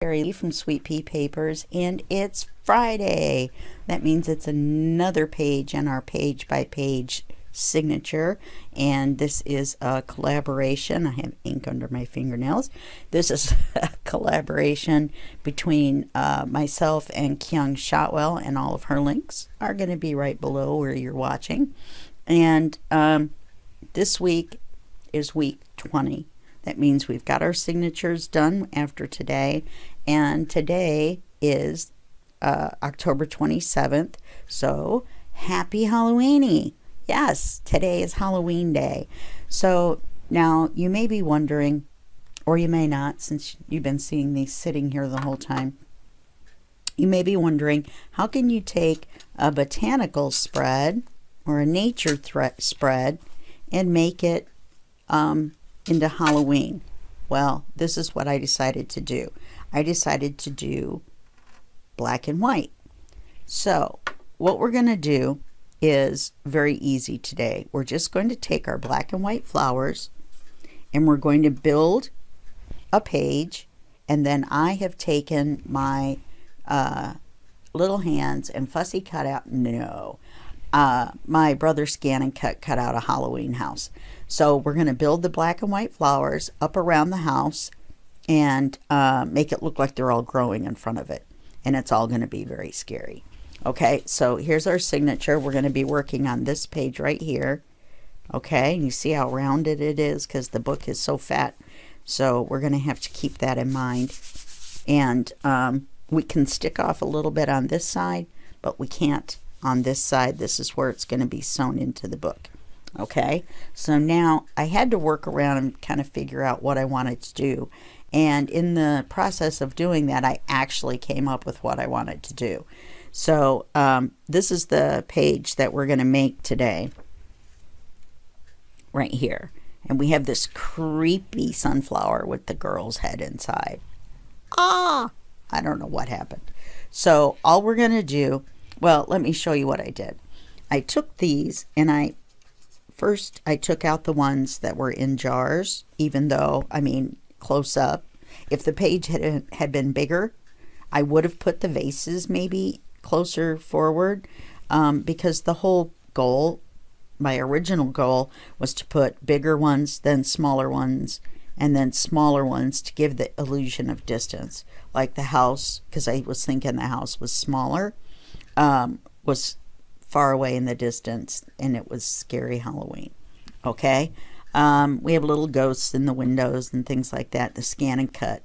Carrie from Sweet Pea Papers, and it's Friday. That means it's another page in our page by page signature, and this is a collaboration. I have ink under my fingernails. This is a collaboration between myself and Kyung Shotwell, and all of her links are going to be right below where you're watching. And this week is week 20. That means we've got our signatures done after today, and today is October 27th, so happy Halloweeny. Yes, today is Halloween day. So now you may be wondering, or you may not, since you've been seeing these sitting here the whole time, you may be wondering, how can you take a botanical spread or a nature spread and make it into Halloween? Well, this is what I decided to do. I decided to do black and white. So what we're going to do is very easy today. We're just going to take our black and white flowers and we're going to build a page, and then I have taken my little hands and fussy cut out, my brother Scan and cut out a Halloween house. So we're going to build the black and white flowers up around the house and make it look like they're all growing in front of it. And it's all going to be very scary. Okay, so here's our signature. We're going to be working on this page right here. Okay, and you see how rounded it is because the book is so fat. So we're going to have to keep that in mind. And we can stick off a little bit on this side, but we can't on this side. This is where it's going to be sewn into the book. Okay, so now I had to work around and kind of figure out what I wanted to do. And in the process of doing that, I actually came up with what I wanted to do. So this is the page that we're going to make today, right here. And we have this creepy sunflower with the girl's head inside. I don't know what happened. So all we're going to do, well, let me show you what I did. I took these and first I took out the ones that were in jars, even though, I mean, close up. If the page had been bigger, I would have put the vases maybe closer forward, because the whole goal, my original goal, was to put bigger ones, then smaller ones, and then smaller ones to give the illusion of distance. Like the house, because I was thinking the house was smaller, was far away in the distance, and it was scary Halloween. Okay, we have little ghosts in the windows and things like that. The scan and cut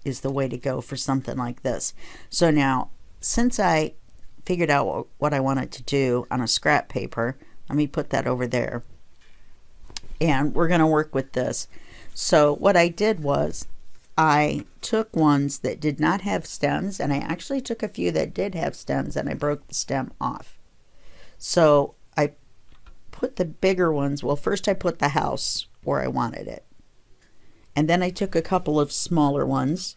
is the way to go for something like this. So now, since I figured out what I wanted to do on a scrap paper, let me put that over there, and we're going to work with this. So what I did was I took ones that did not have stems, and I actually took a few that did have stems, and I broke the stem off. So I put the bigger ones, well, first I put the house where I wanted it, and then I took a couple of smaller ones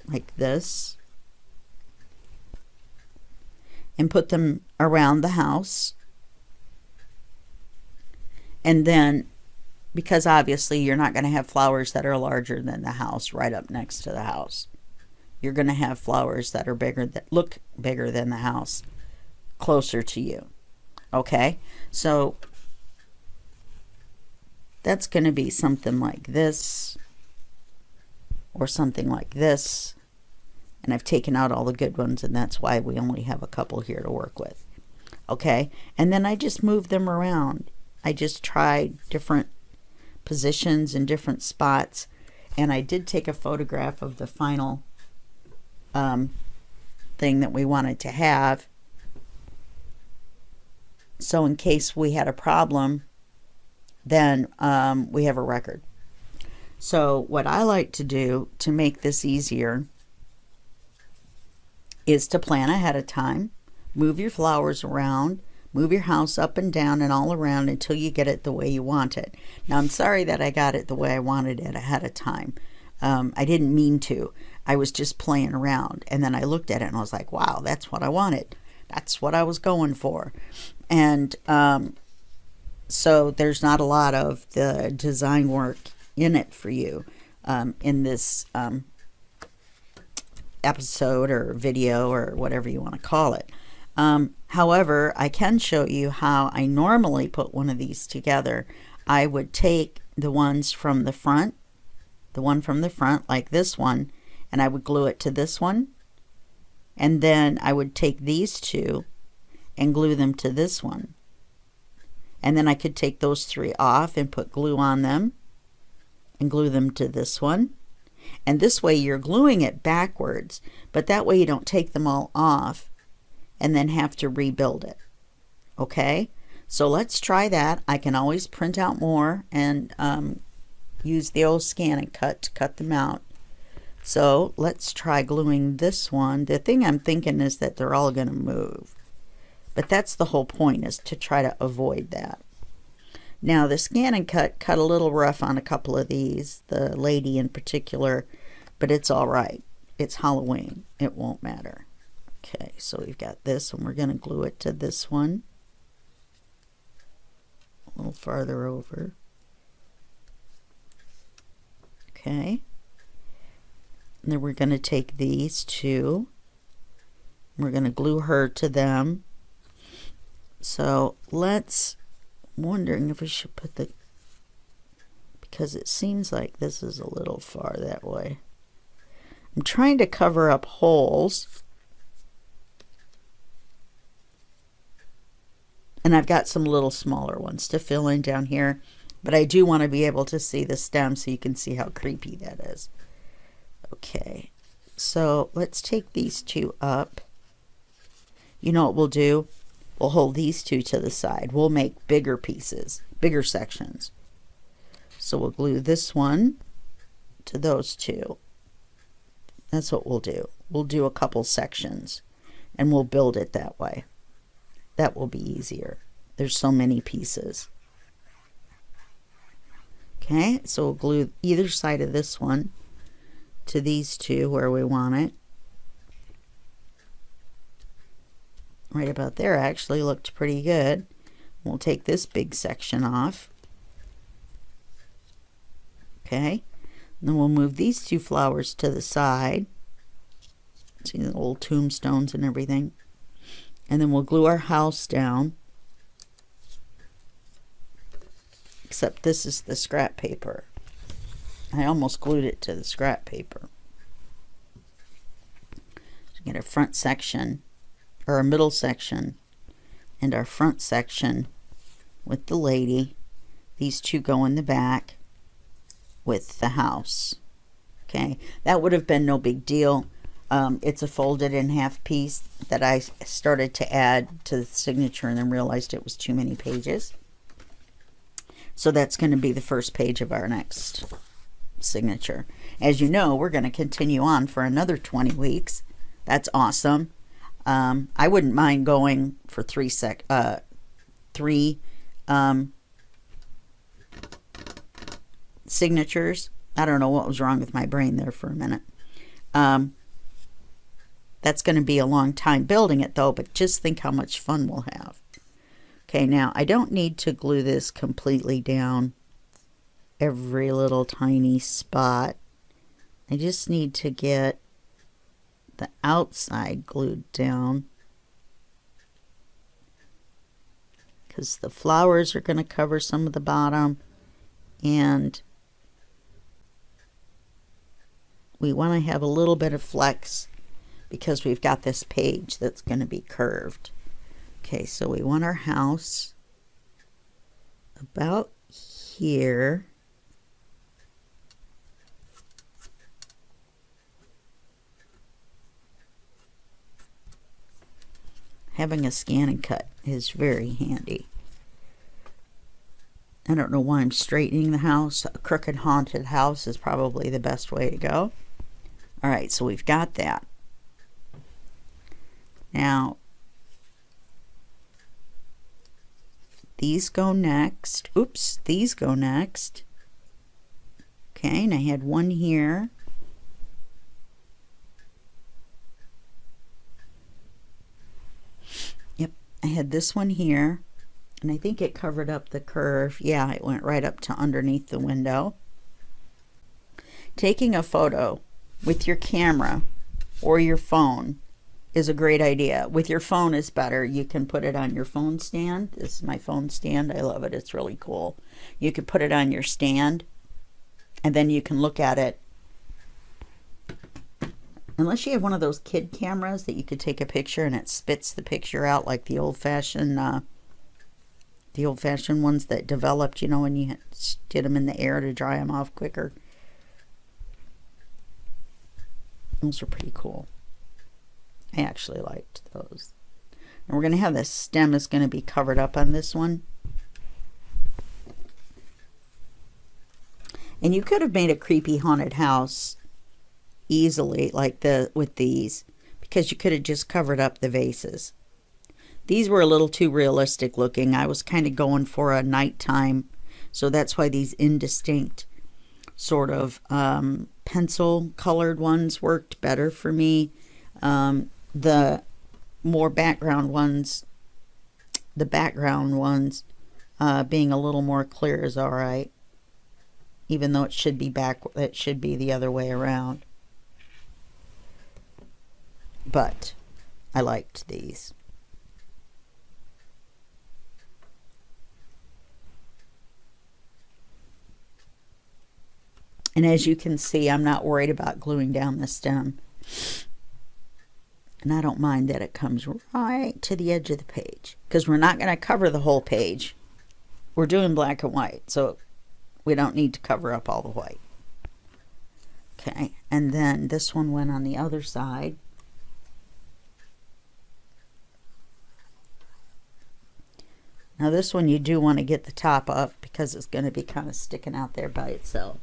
like this and put them around the house. And then, because obviously you're not going to have flowers that are larger than the house right up next to the house, you're going to have flowers that are bigger, that look bigger than the house, closer to you. Okay, so that's going to be something like this or something like this. And I've taken out all the good ones, and that's why we only have a couple here to work with. Okay, and then I just moved them around. I just tried different positions and different spots, and I did take a photograph of the final thing that we wanted to have. So in case we had a problem, then we have a record. So what I like to do to make this easier is to plan ahead of time, move your flowers around, move your house up and down and all around until you get it the way you want it. Now, I'm sorry that I got it the way I wanted it ahead of time. I didn't mean to. I was just playing around, and then I looked at it and I was like, wow, that's what I wanted. That's what I was going for. And so there's not a lot of the design work in it for you. in this episode or video or whatever you want to call it. However, I can show you how I normally put one of these together. I would take the ones from the front, the one from the front like this one, and I would glue it to this one. And then I would take these two and glue them to this one. And then I could take those three off and put glue on them and glue them to this one. And this way you're gluing it backwards, but that way you don't take them all off and then have to rebuild it. Okay, so let's try that. I can always print out more and use the old scan and cut to cut them out. So let's try gluing this one. The thing I'm thinking is that they're all going to move, but that's the whole point, is to try to avoid that. Now the scan and cut a little rough on a couple of these, the lady in particular, but it's all right. It's Halloween. It won't matter. Okay, so we've got this, and we're going to glue it to this one. A little farther over. Okay. And then we're going to take these two. We're going to glue her to them. So let's... wondering if we should put the, because it seems like this is a little far that way. I'm trying to cover up holes, and I've got some little smaller ones to fill in down here, but I do want to be able to see the stem so you can see how creepy that is. Okay, so let's take these two up. You know what we'll do? We'll hold these two to the side. We'll make bigger pieces, bigger sections. So we'll glue this one to those two. That's what we'll do. We'll do a couple sections and we'll build it that way. That will be easier. There's so many pieces. Okay, so we'll glue either side of this one to these two where we want it. Right about there actually looked pretty good. We'll take this big section off. Okay, and then we'll move these two flowers to the side. See the old tombstones and everything. And then we'll glue our house down. Except this is the scrap paper. I almost glued it to the scrap paper. So get a front section, or a middle section, and our front section with the lady. These two go in the back with the house. Okay, that would have been no big deal. It's a folded in half piece that I started to add to the signature and then realized it was too many pages. So that's going to be the first page of our next signature. As you know, we're going to continue on for another 20 weeks. That's awesome. I wouldn't mind going for three signatures. I don't know what was wrong with my brain there for a minute. That's going to be a long time building it though, but just think how much fun we'll have. Okay, now I don't need to glue this completely down every little tiny spot. I just need to get the outside glued down, because the flowers are going to cover some of the bottom, and we want to have a little bit of flex because we've got this page that's going to be curved. Okay, so we want our house about here. Having a scan and cut is very handy. I don't know why I'm straightening the house. A crooked haunted house is probably the best way to go. All right, so we've got that. Now, these go next. Oops, these go next. Okay, and I had one here. Yep, I had this one here. And I think it covered up the curve. Yeah, it went right up to underneath the window. taking a photo with your camera or your phone is a great idea. With your phone is better. You can put it on your phone stand. This is my phone stand. I love it. It's really cool. You could put it on your stand, and then you can look at it. Unless you have one of those kid cameras that you could take a picture and it spits the picture out like the old-fashioned ones that developed, you know, when you did them in the air to dry them off quicker. Those are pretty cool. I actually liked those. And we're going to have this stem is going to be covered up on this one. And you could have made a creepy haunted house easily like with these, because you could have just covered up the vases. These were a little too realistic looking. I was kind of going for a nighttime, so that's why these indistinct sort of pencil colored ones worked better for me. The more background ones, being a little more clear is all right, even though it should be the other way around. But I liked these. And as you can see, I'm not worried about gluing down the stem. And I don't mind that it comes right to the edge of the page, because we're not going to cover the whole page. We're doing black and white, so we don't need to cover up all the white. Okay, and then this one went on the other side. Now this one you do want to get the top up because it's going to be kind of sticking out there by itself.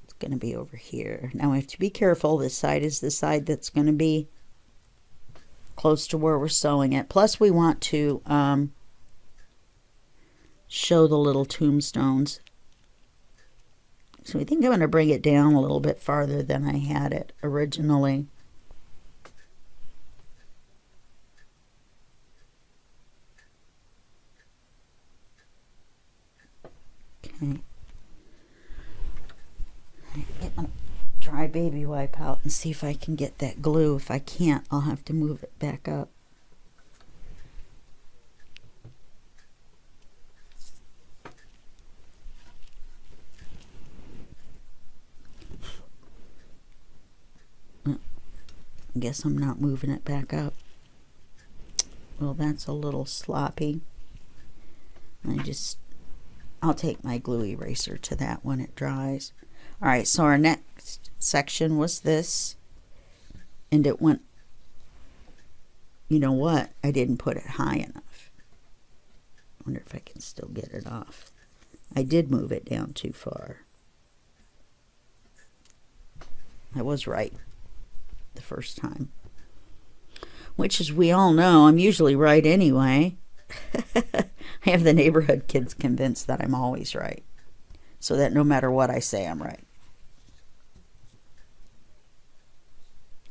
It's going to be over here. Now we have to be careful. This side is the side that's going to be close to where we're sewing it. Plus we want to show the little tombstones. So I think I'm going to bring it down a little bit farther than I had it originally. Okay. Get my dry baby wipe out and see if I can get that glue. If I can't, I'll have to move it back up. I guess I'm not moving it back up. Well, that's a little sloppy. I'll take my glue eraser to that when it dries. All right, so our next section was this, and it went, you know what, I didn't put it high enough. I wonder if I can still get it off. I did move it down too far. I was right the first time, which, as we all know, I'm usually right anyway. I have the neighborhood kids convinced that I'm always right, so that no matter what I say, I'm right.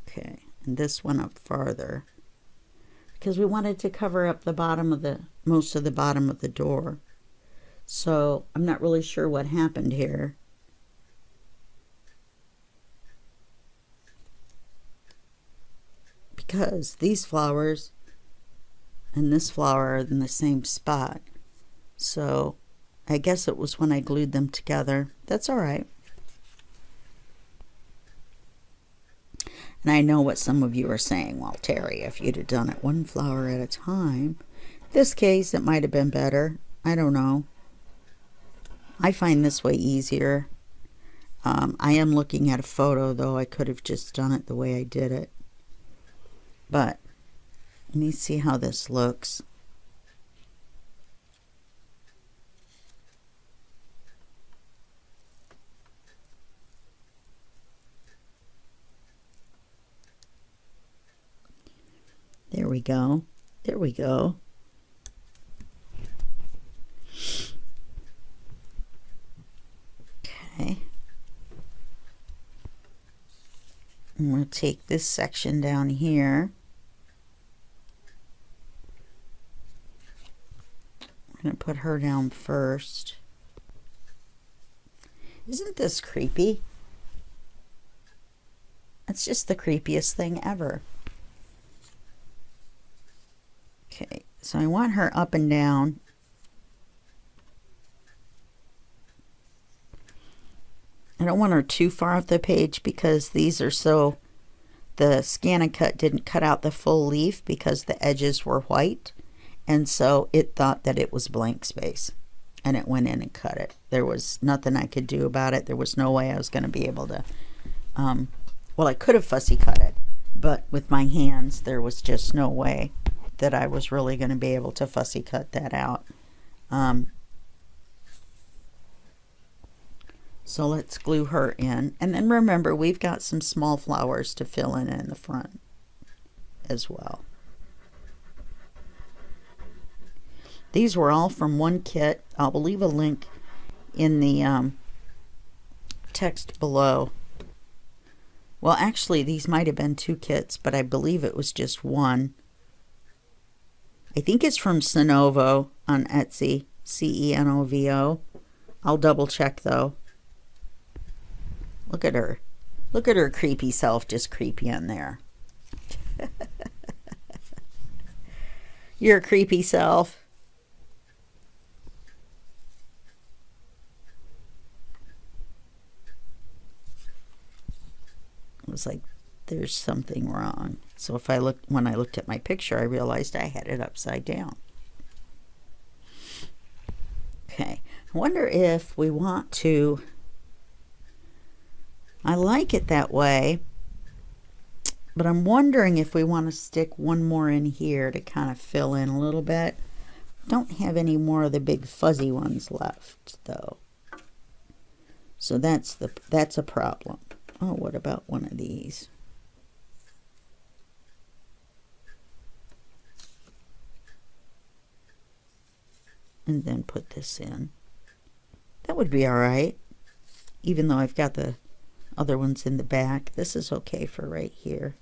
Okay, and this went up farther because we wanted to cover up the bottom of most of the bottom of the door. So I'm not really sure what happened here. Because these flowers and this flower are in the same spot. So I guess it was when I glued them together. That's all right. And I know what some of you are saying. Well, Terry, if you'd have done it one flower at a time, in this case, it might have been better. I don't know. I find this way easier. I am looking at a photo, though. I could have just done it the way I did it. But let me see how this looks. There we go. There we go. Okay. And we'll take this section down here. I'm going to put her down first. Isn't this creepy? It's just the creepiest thing ever. Okay, so I want her up and down. I don't want her too far off the page because these are so, the Scan and Cut didn't cut out the full leaf because the edges were white, and so it thought that it was blank space, and it went in and cut it. There was nothing I could do about it. There was no way I was going to be able to, well, I could have fussy cut it, but with my hands there was just no way that I was really going to be able to fussy cut that out. So let's glue her in. And then remember, we've got some small flowers to fill in the front as well. These were all from one kit. I'll leave a link in the text below. Well, actually, these might have been 2 kits, but I believe it was just one. I think it's from Cenovo on Etsy, Cenovo. I'll double check though. Look at her. Look at her creepy self just creepy in there. Your creepy self. It was like, there's something wrong. So if I looked, when I looked at my picture, I realized I had it upside down. Okay, I wonder if we want to, I like it that way, but I'm wondering if we want to stick one more in here to kind of fill in a little bit. Don't have any more of the big fuzzy ones left though. So that's a problem. Oh, what about one of these? And then put this in. That would be all right, even though I've got the other ones in the back. This is okay for right here.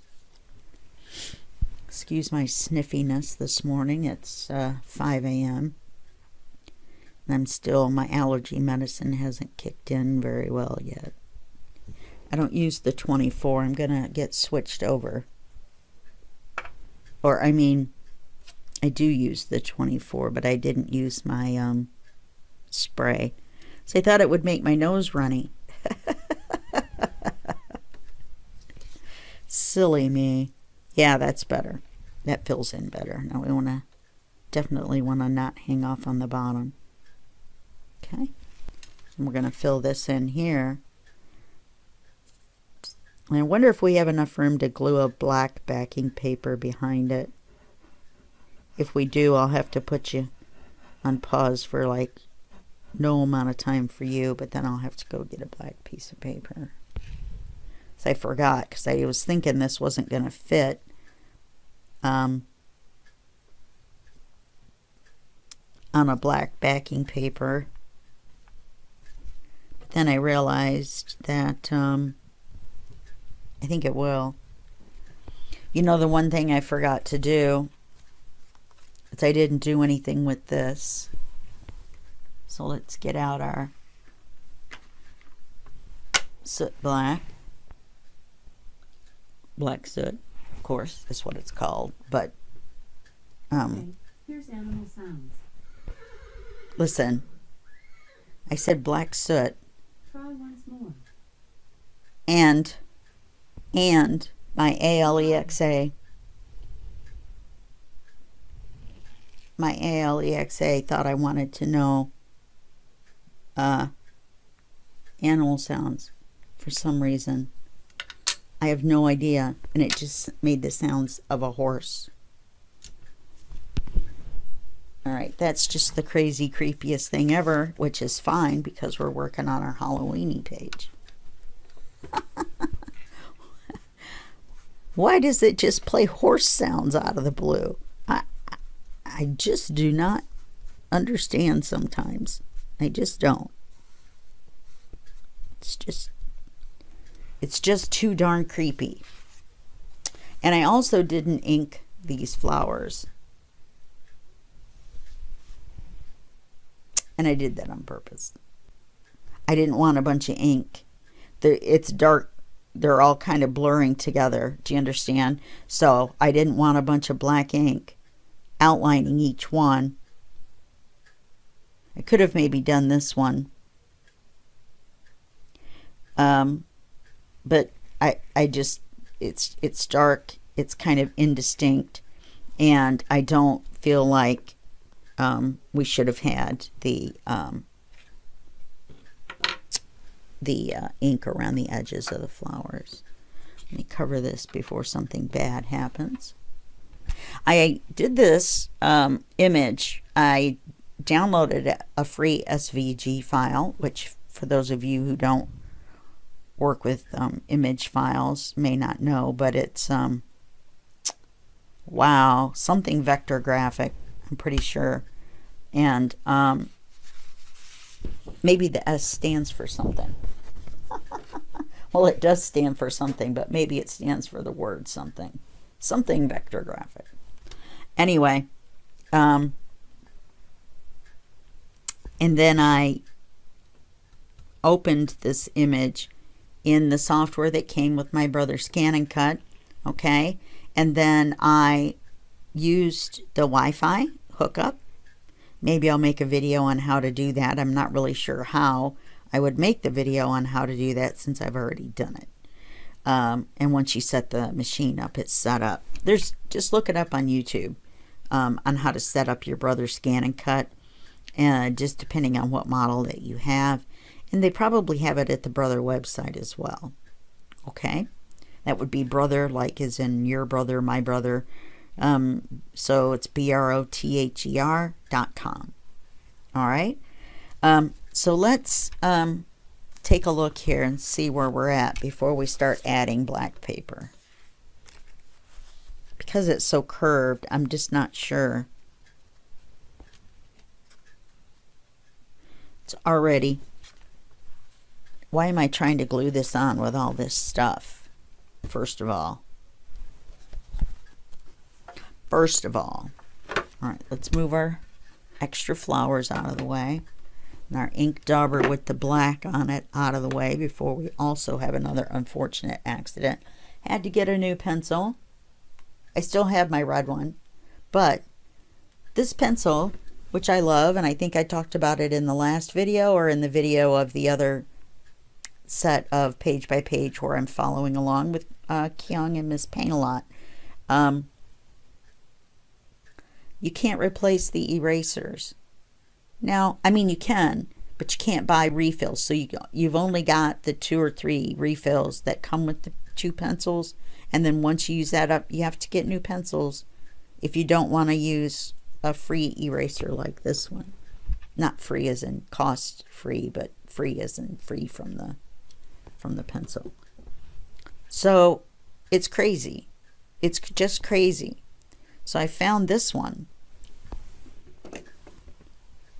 Excuse my sniffiness this morning. It's 5 a.m. and I'm still, my allergy medicine hasn't kicked in very well yet. I don't use the 24. I'm gonna get switched over. Or I mean, I do use the 24, but I didn't use my spray. So I thought it would make my nose runny. Silly me. Yeah, that's better. That fills in better. Now we want to, definitely want to not hang off on the bottom. Okay. And we're going to fill this in here. And I wonder if we have enough room to glue a black backing paper behind it. If we do, I'll have to put you on pause for like no amount of time for you, but then I'll have to go get a black piece of paper. So I forgot, because I was thinking this wasn't going to fit. On a black backing paper. But then I realized that I think it will. You know, the one thing I forgot to do is I didn't do anything with this. So let's get out our soot black. Black soot, of course, is what it's called. But okay, here's animal sounds. Listen, I said black soot. Try once more. And my ALEXA. My ALEXA thought I wanted to know animal sounds for some reason. I have no idea, and it just made the sounds of a horse. Alright, that's just the crazy, creepiest thing ever, which is fine because we're working on our Halloweeny page. Why does it just play horse sounds out of the blue? I just do not understand sometimes. I just don't. It's just too darn creepy. And I also didn't ink these flowers. And I did that on purpose. I didn't want a bunch of ink. It's dark. They're all kind of blurring together. Do you understand? So I didn't want a bunch of black ink outlining each one. I could have maybe done this one. But I just, it's dark. It's kind of indistinct. And I don't feel like we should have had the ink around the edges of the flowers. Let me cover this before something bad happens. I did this image. I downloaded a free SVG file, which for those of you who don't work with image files may not know, but it's wow, something vector graphic, I'm pretty sure. And maybe the S stands for something. Well, it does stand for something, but maybe it stands for the word something. Something vector graphic. Anyway, and then I opened this image in the software that came with my brother's Scan and Cut, okay? And then I used the Wi-Fi hookup. Maybe I'll make a video on how to do that. I'm not really sure how I would make the video on how to do that since I've already done it. And once you set the machine up, it's set up. Just look it up on YouTube on how to set up your brother's Scan and Cut, just depending on what model that you have. And they probably have it at the Brother website as well. Okay? That would be brother, like as in your brother, my brother. So it's brother.com. All right? So let's take a look here and see where we're at before we start adding black paper. Because it's so curved, I'm just not sure. It's already... Why am I trying to glue this on with all this stuff? First of all. All right, let's move our extra flowers out of the way. And our ink dauber with the black on it out of the way before we also have another unfortunate accident. Had to get a new pencil. I still have my red one. But this pencil, which I love, and I think I talked about it in the last video or in the video of the other set of page by page where I'm following along with Kyung and Miss Paint a Lot. You can't replace the erasers. Now, I mean you can, but you can't buy refills. So you've only got the 2 or 3 refills that come with the 2 pencils. And then once you use that up, you have to get new pencils if you don't want to use a free eraser like this one. Not free as in cost free, but free as in free from the pencil. So it's crazy. It's just crazy. So I found this one.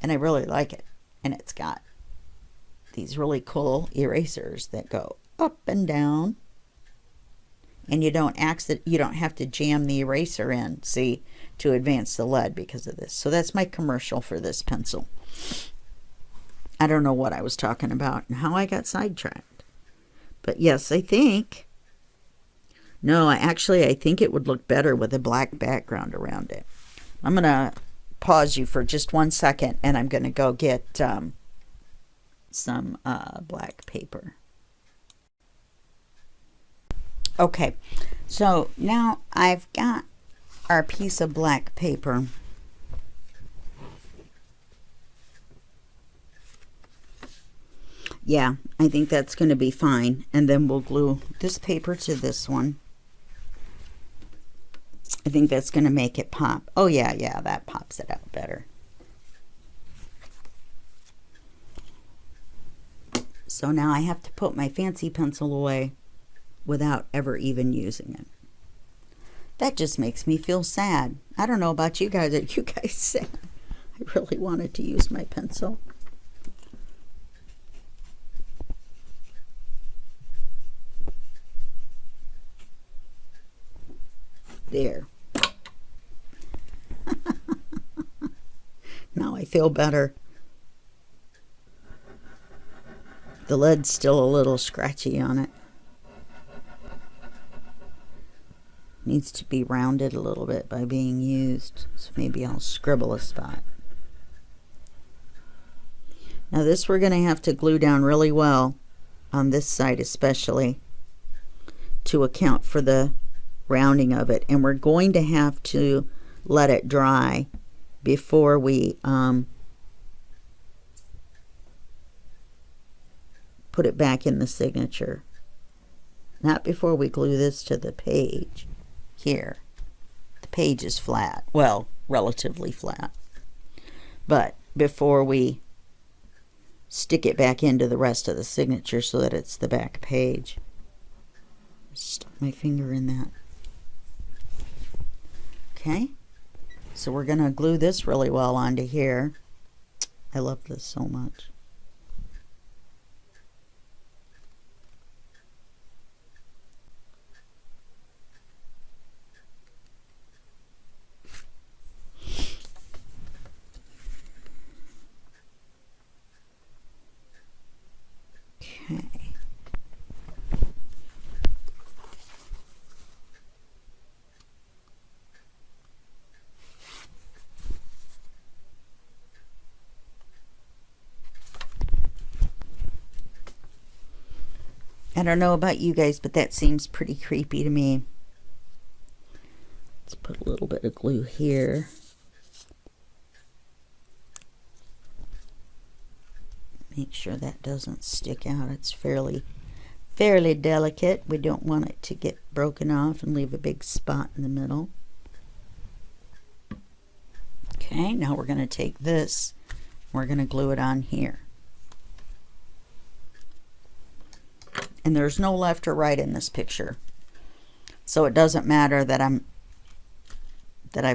And I really like it. And it's got these really cool erasers that go up and down. And you don't have to jam the eraser in, see, to advance the lead because of this. So that's my commercial for this pencil. I don't know what I was talking about and how I got sidetracked. But yes, I think... No, I think it would look better with a black background around it. I'm going to pause you for just 1 second, and I'm going to go get some black paper. Okay, so now I've got our piece of black paper. Yeah, I think that's going to be fine. And then we'll glue this paper to this one. I think that's going to make it pop. Oh, yeah, that pops it out better. So now I have to put my fancy pencil away without ever even using it. That just makes me feel sad. I don't know about you guys. Are you guys sad? I really wanted to use my pencil. There. Now I feel better. The lead's still a little scratchy on it. Needs to be rounded a little bit by being used. So maybe I'll scribble a spot. Now this we're going to have to glue down really well on this side especially to account for the rounding of it. And we're going to have to let it dry before we put it back in the signature. Not before we glue this to the page. Here, the page is flat. Well, relatively flat. But before we stick it back into the rest of the signature so that it's the back page. Stuck my finger in that. Okay, so we're going to glue this really well onto here. I love this so much. Okay. I don't know about you guys, but that seems pretty creepy to me. Let's put a little bit of glue here. Make sure that doesn't stick out. It's fairly delicate. We don't want it to get broken off and leave a big spot in the middle. Okay, now we're going to take this. We're going to glue it on here. And there's no left or right in this picture. So it doesn't matter that I've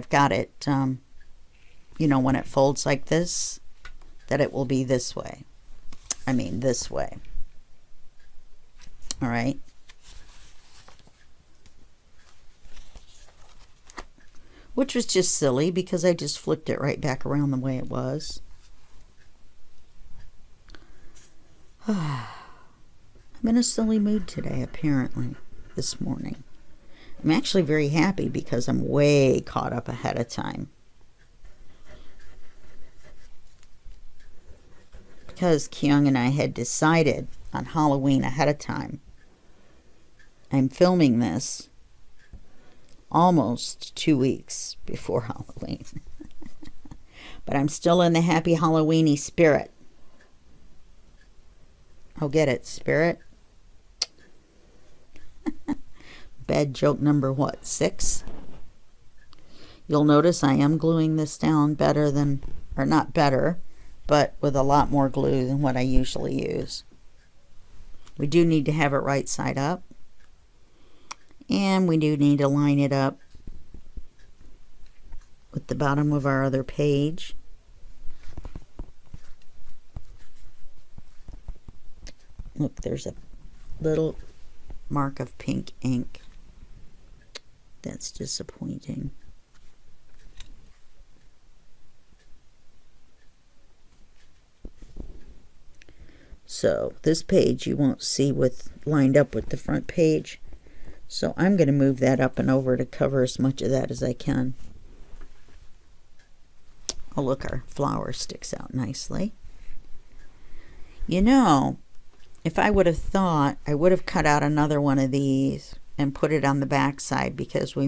got it, you know, when it folds like this, that it will be this way. I mean, this way. All right. Which was just silly because I just flipped it right back around the way it was. I'm in a silly mood today, apparently, this morning. I'm actually very happy because I'm way caught up ahead of time. Because Kyung and I had decided on Halloween ahead of time. I'm filming this almost 2 weeks before Halloween. But I'm still in the happy Halloweeny spirit. Oh, get it, spirit? Bad joke number, what, 6? You'll notice I am gluing this down better than, or not better, but with a lot more glue than what I usually use. We do need to have it right side up. And we do need to line it up with the bottom of our other page. Look, there's a little mark of pink ink. That's disappointing. So this page you won't see with lined up with the front page. So I'm going to move that up and over to cover as much of that as I can. Oh, look, our flower sticks out nicely. You know, if I would have thought, I would have cut out another one of these and put it on the back side because we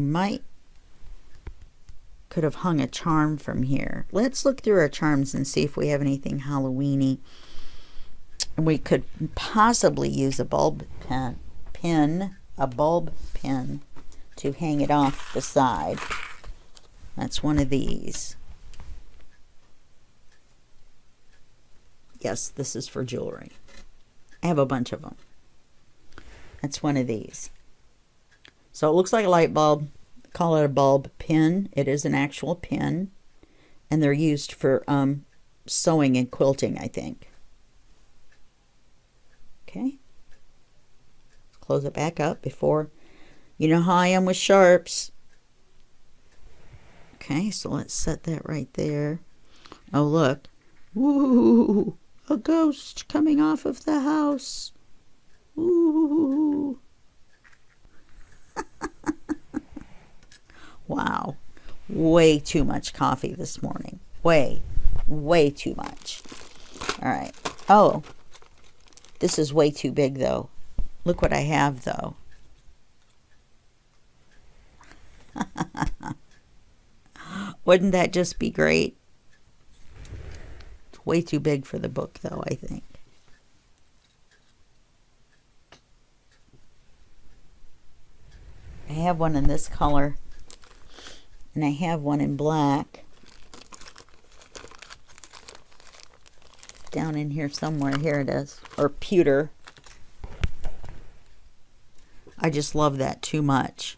could have hung a charm from here. Let's look through our charms and see if we have anything Halloweeny. We could possibly use a bulb pin to hang it off the side. That's one of these. Yes, this is for jewelry. I have a bunch of them. That's one of these. So it looks like a light bulb. Call it a bulb pin. It is an actual pin. And they're used for sewing and quilting, I think. Okay. Close it back up before. You know how I am with sharps. Okay, so let's set that right there. Oh, look. Woo! A ghost coming off of the house. Ooh. Wow. Way too much coffee this morning. Way too much. All right. Oh, this is way too big, though. Look what I have, though. Wouldn't that just be great? It's way too big for the book, though, I think. I have one in this color, and I have one in black. Down in here somewhere. Here it is. Or pewter. I just love that too much.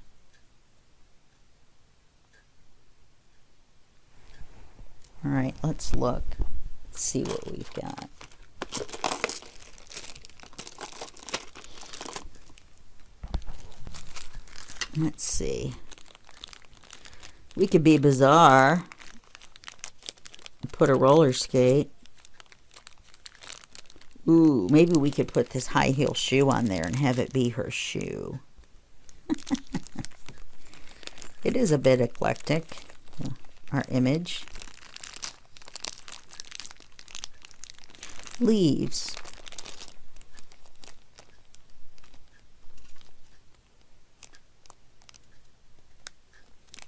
All right, let's look. Let's see what we've got. Let's see. We could be bizarre. Put a roller skate. Ooh, maybe we could put this high heel shoe on there and have it be her shoe. It is a bit eclectic, our image. Leaves.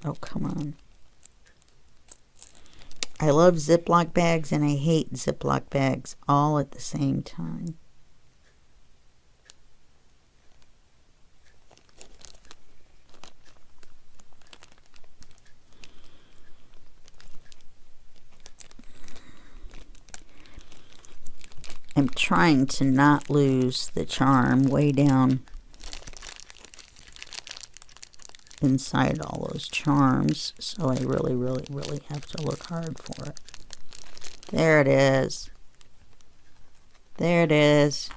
Oh, come on. I love Ziploc bags and I hate Ziploc bags all at the same time. I'm trying to not lose the charm way down inside all those charms, so I really have to look hard for it. There it is. There it is.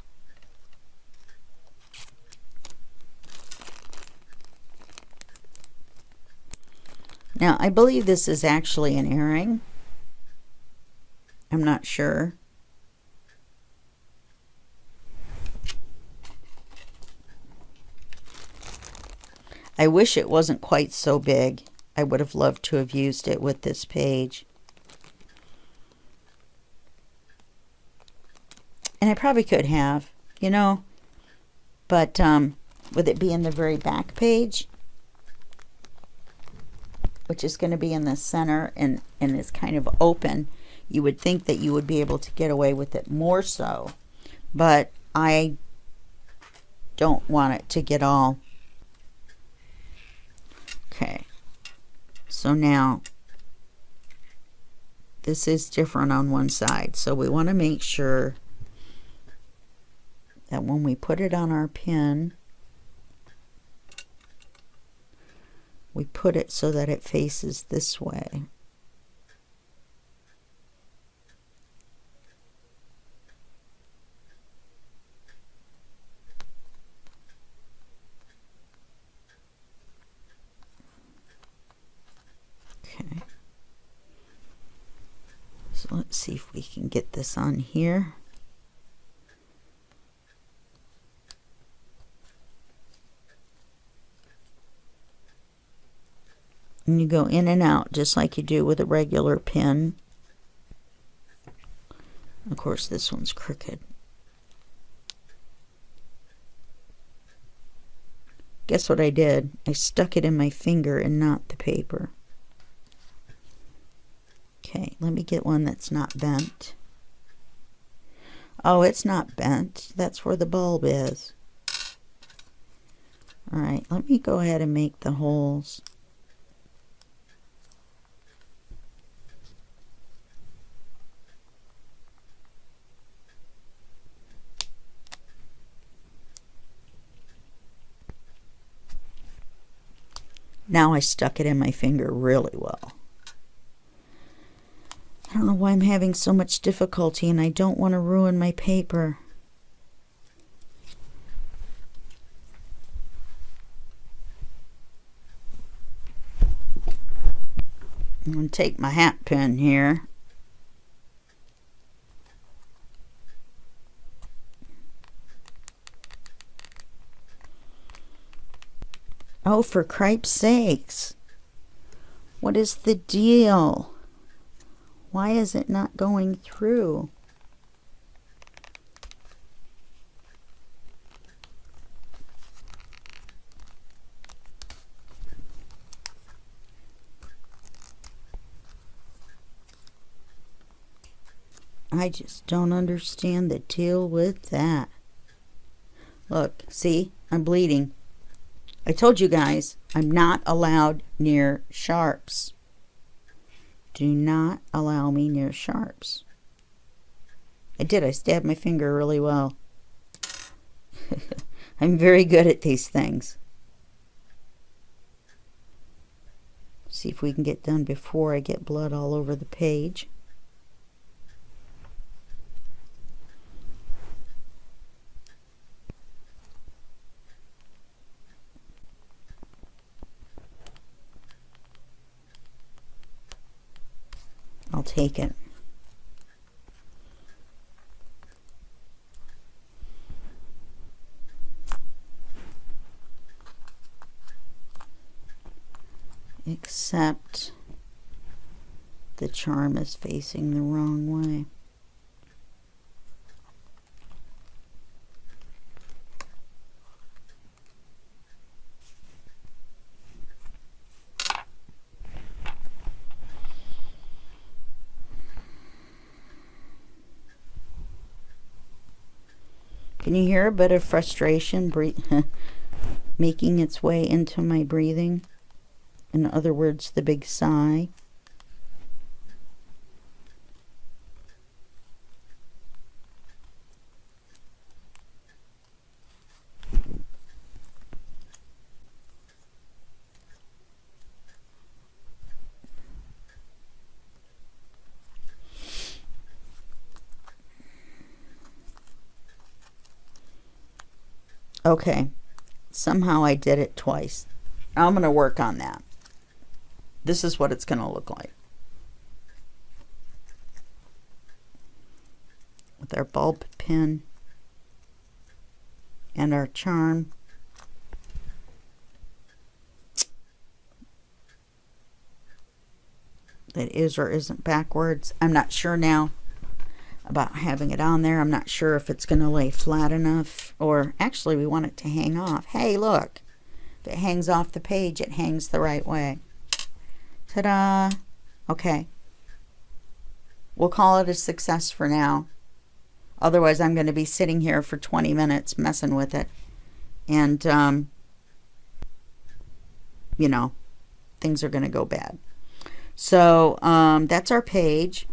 Now, I believe this is actually an earring. I'm not sure. I wish it wasn't quite so big. I would have loved to have used it with this page. And I probably could have, you know, but with it being the very back page, which is going to be in the center and is kind of open, you would think that you would be able to get away with it more so. But I don't want it to get all... Okay, so now this is different on one side, so we want to make sure that when we put it on our pin, we put it so that it faces this way. Okay. So let's see if we can get this on here. And you go in and out just like you do with a regular pin. Of course, this one's crooked. Guess what I did? I stuck it in my finger and not the paper. Okay, let me get one that's not bent. Oh, it's not bent. That's where the bulb is. All right, let me go ahead and make the holes. Now I stuck it in my finger really well. I don't know why I'm having so much difficulty, and I don't want to ruin my paper. I'm going to take my hat pin here. Oh, for cripe's sakes. What is the deal? Why is it not going through? I just don't understand the deal with that. Look, see, I'm bleeding. I told you guys, I'm not allowed near sharps. Do not allow me near sharps. I did, I stabbed my finger really well. I'm very good at these things. See if we can get done before I get blood all over the page. I'll take it. Except the charm is facing the wrong way. Can you hear a bit of frustration making its way into my breathing? In other words, the big sigh. Okay, somehow I did it twice. I'm going to work on that. This is what it's going to look like. With our bulb pin and our charm. That is or isn't backwards. I'm not sure now about having it on there. I'm not sure if it's going to lay flat enough, or actually we want it to hang off. Hey, look. If it hangs off the page, it hangs the right way. Ta-da! Okay. We'll call it a success for now. Otherwise, I'm going to be sitting here for 20 minutes messing with it. And, you know, things are going to go bad. So, that's our page.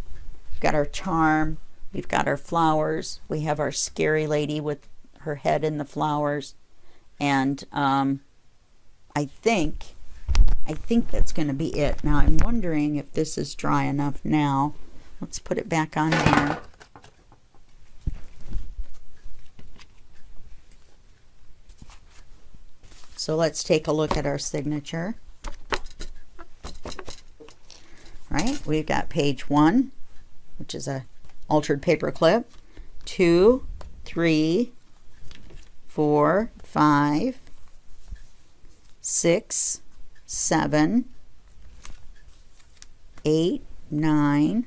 We've got our charm. We've got our flowers. We have our scary lady with her head in the flowers. And I think that's going to be it. Now, I'm wondering if this is dry enough now. Let's put it back on here. So let's take a look at our signature. Right, we've got page 1, which is a altered paper clip. 2, 3, 4, 5, 6, 7, 8, 9,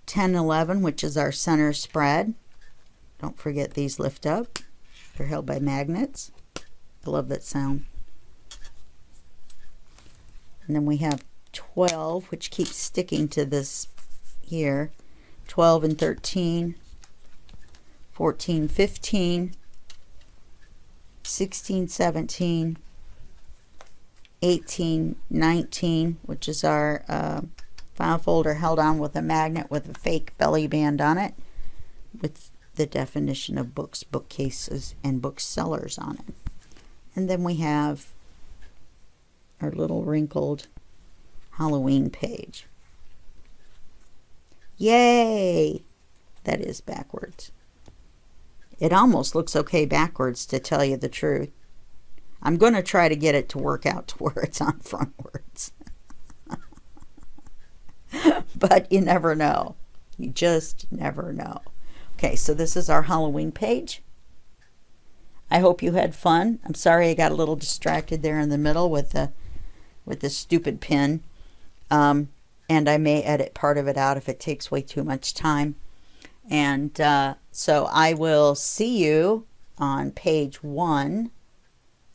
10, 11, which is our center spread. Don't forget these lift up. They're held by magnets. I love that sound. And then we have 12, which keeps sticking to this here. 12 and 13, 14, 15, 16, 17, 18, 19, which is our file folder held on with a magnet with a fake belly band on it, with the definition of books, bookcases, and booksellers on it. And then we have our little wrinkled Halloween page. Yay! That is backwards. It almost looks okay backwards, to tell you the truth. I'm going to try to get it to work out to where it's on frontwards. But you never know. You just never know. Okay, so this is our Halloween page. I hope you had fun. I'm sorry I got a little distracted there in the middle with the stupid pin. And I may edit part of it out if it takes way too much time. And so I will see you on page 1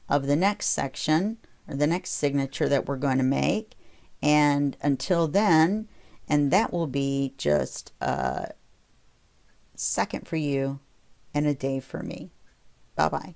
of the next section, or the next signature that we're going to make. And until then, and that will be just a second for you and a day for me. Bye-bye.